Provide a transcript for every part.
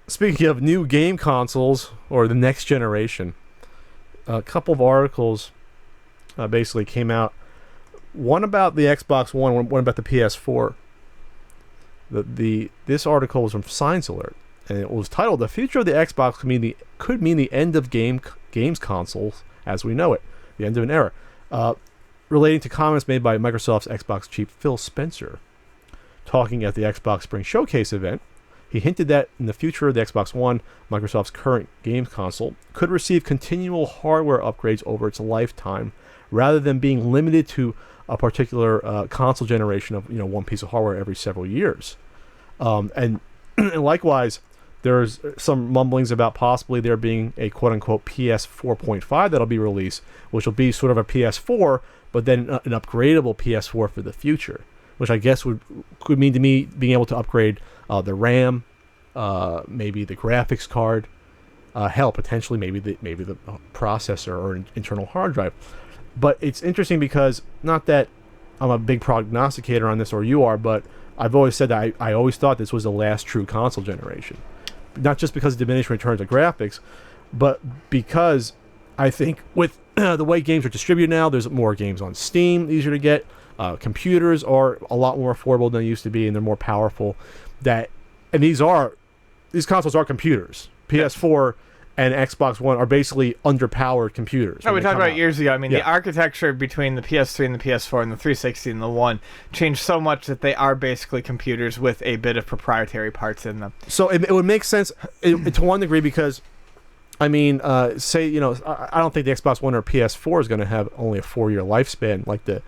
Speaking of new game consoles or the next generation, a couple of articles basically came out. One about the Xbox One, one about the PS4. This article was from Science Alert, and it was titled "The Future of the Xbox could mean the end of games consoles as we know it, the end of an era," relating to comments made by Microsoft's Xbox chief Phil Spencer, talking at the Xbox Spring Showcase event. He hinted that in the future of the Xbox One, Microsoft's current games console could receive continual hardware upgrades over its lifetime, rather than being limited to a particular console generation of one piece of hardware every several years. And likewise, there's some mumblings about possibly there being a quote-unquote PS4.5 that'll be released, which will be sort of a PS4, but then an upgradable PS4 for the future, which I guess could mean to me being able to upgrade the RAM, maybe the graphics card, hell, potentially maybe the processor or an internal hard drive. But it's interesting because, not that I'm a big prognosticator on this or you are, but I've always said that I always thought this was the last true console generation. Not just because of diminishing returns of graphics, but because I think with the way games are distributed now, there's more games on Steam, easier to get. Computers are a lot more affordable than they used to be, and they're more powerful. And these consoles are computers. PS4 and Xbox One are basically underpowered computers. Oh, we talked about it years ago. I mean, the architecture between the PS3 and the PS4 and the 360 and the One changed so much that they are basically computers with a bit of proprietary parts in them. So it would make sense to one degree because, I mean, I don't think the Xbox One or PS4 is going to have only a 4-year lifespan like the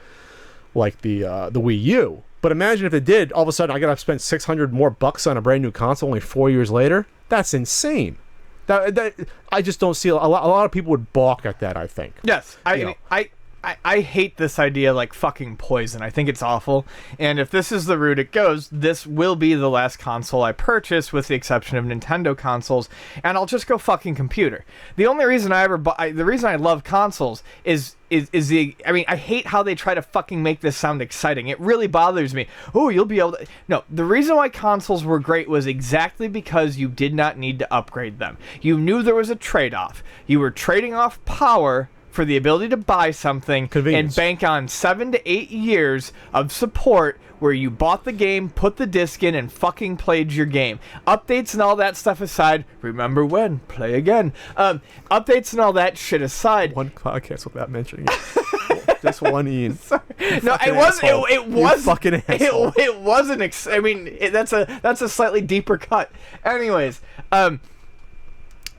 Wii U. But imagine if it did, all of a sudden I got to spend $600 more on a brand new console only 4 years later. That's insane. That I just don't see a lot of people would balk at that, I think. Yes, I hate this idea like fucking poison. I think it's awful. And if this is the route it goes, this will be the last console I purchase, with the exception of Nintendo consoles, and I'll just go fucking computer. The only reason the reason I love consoles is I hate how they try to fucking make this sound exciting. It really bothers me. Oh, you'll be able to... No, the reason why consoles were great was exactly because you did not need to upgrade them. You knew there was a trade-off. You were trading off power for the ability to buy something and bank on 7 to 8 years of support where you bought the game, put the disc in, and fucking played your game. Updates and all that stuff aside, remember when? Play again. Updates and all that shit aside. One podcast without mentioning it. Just one Ian. No, it wasn't. It was fucking asshole. It wasn't. I mean, that's a slightly deeper cut. Anyways,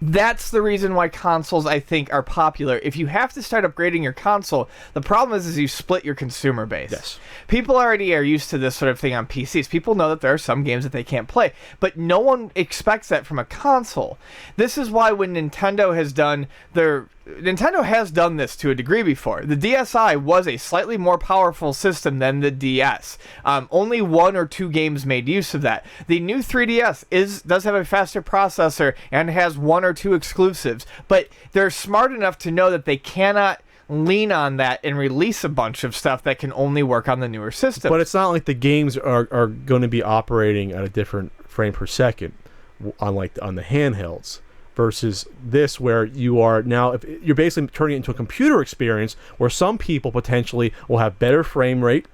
that's the reason why consoles, I think, are popular. If you have to start upgrading your console, the problem is you split your consumer base. Yes. People already are used to this sort of thing on PCs. People know that there are some games that they can't play, but no one expects that from a console. This is why when Nintendo has done this to a degree before. The DSi was a slightly more powerful system than the DS. Only 1 or 2 games made use of that. The new 3DS does have a faster processor and has 1 or 2 exclusives, but they're smart enough to know that they cannot lean on that and release a bunch of stuff that can only work on the newer system. But it's not like the games are going to be operating at a different frame per second on the handhelds. Versus this, where you are now, if you're basically turning it into a computer experience where some people potentially will have better frame rate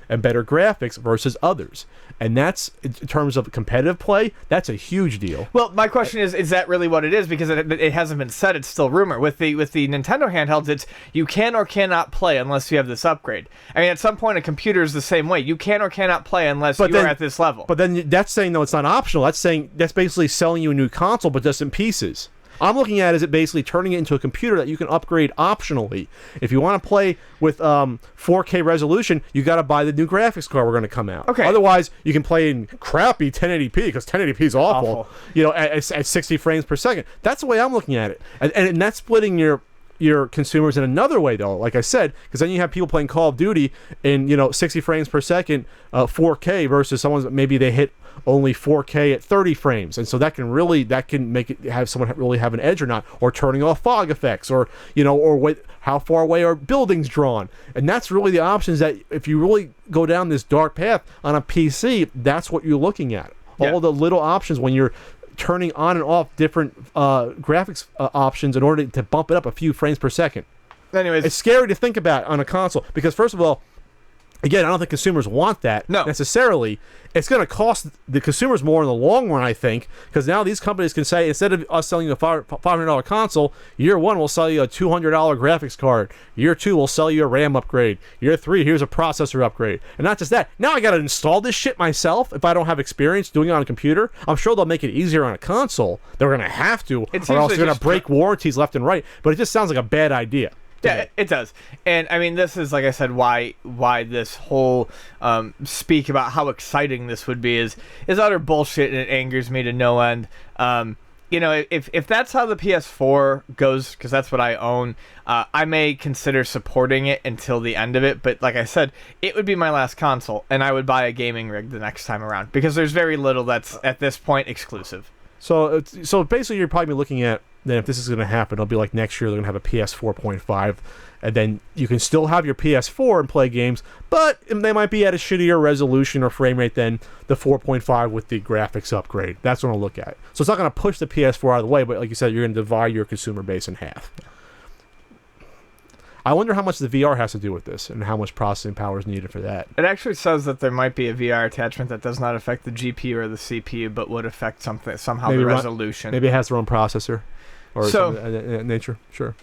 and better graphics versus others. And that's, in terms of competitive play, that's a huge deal. Well, my question is that really what it is? Because it hasn't been said, it's still rumor. With the Nintendo handhelds, it's you can or cannot play unless you have this upgrade. I mean, at some point, a computer is the same way. You can or cannot play unless you are at this level. But then that's saying, no, it's not optional. That's basically selling you a new console, but just in pieces. I'm looking at is it basically turning it into a computer that you can upgrade optionally. If you want to play with 4K resolution, you got to buy the new graphics card we're going to come out. Okay. Otherwise, you can play in crappy 1080p because 1080p is awful. At 60 frames per second. That's the way I'm looking at it, and that's splitting your consumers in another way, though, like I said, because then you have people playing Call of Duty in 60 frames per second 4K versus someone's maybe they hit only 4K at 30 frames, and so that can make it have someone really have an edge or not, or turning off fog effects, or how far away are buildings drawn. And that's really the options that if you really go down this dark path on a PC, that's what you're looking at. All the little options when you're turning on and off different graphics options in order to bump it up a few frames per second. Anyways, It's scary to think about on a console because, first of all, again, I don't think consumers want that necessarily. It's going to cost the consumers more in the long run, I think, because now these companies can say, instead of us selling you a $500 console, year one we'll sell you a $200 graphics card. Year two we'll sell you a RAM upgrade. Year three, here's a processor upgrade. And not just that, now I got to install this shit myself if I don't have experience doing it on a computer. I'm sure they'll make it easier on a console. They're going to have to, or else they're going to break warranties left and right. But it just sounds like a bad idea. Yeah, it does. And I mean, this is, like I said, why this whole speak about how exciting this would be is utter bullshit, and it angers me to no end. You know, if that's how the PS4 goes, because that's what I own, I may consider supporting it until the end of it. But like I said, it would be my last console, and I would buy a gaming rig the next time around, because there's very little that's, at this point, exclusive. So basically, you're probably looking at, then if this is going to happen, it'll be like next year they're going to have a PS4.5, and then you can still have your PS4 and play games, but they might be at a shittier resolution or frame rate than the 4.5 with the graphics upgrade. That's what I'll look at. So it's not going to push the PS4 out of the way, but like you said, you're going to divide your consumer base in half. I wonder how much the VR has to do with this and how much processing power is needed for that. It actually says that there might be a VR attachment that does not affect the GPU or the CPU, but would affect somehow the resolution. Maybe it has their own processor or something of that nature. Sure.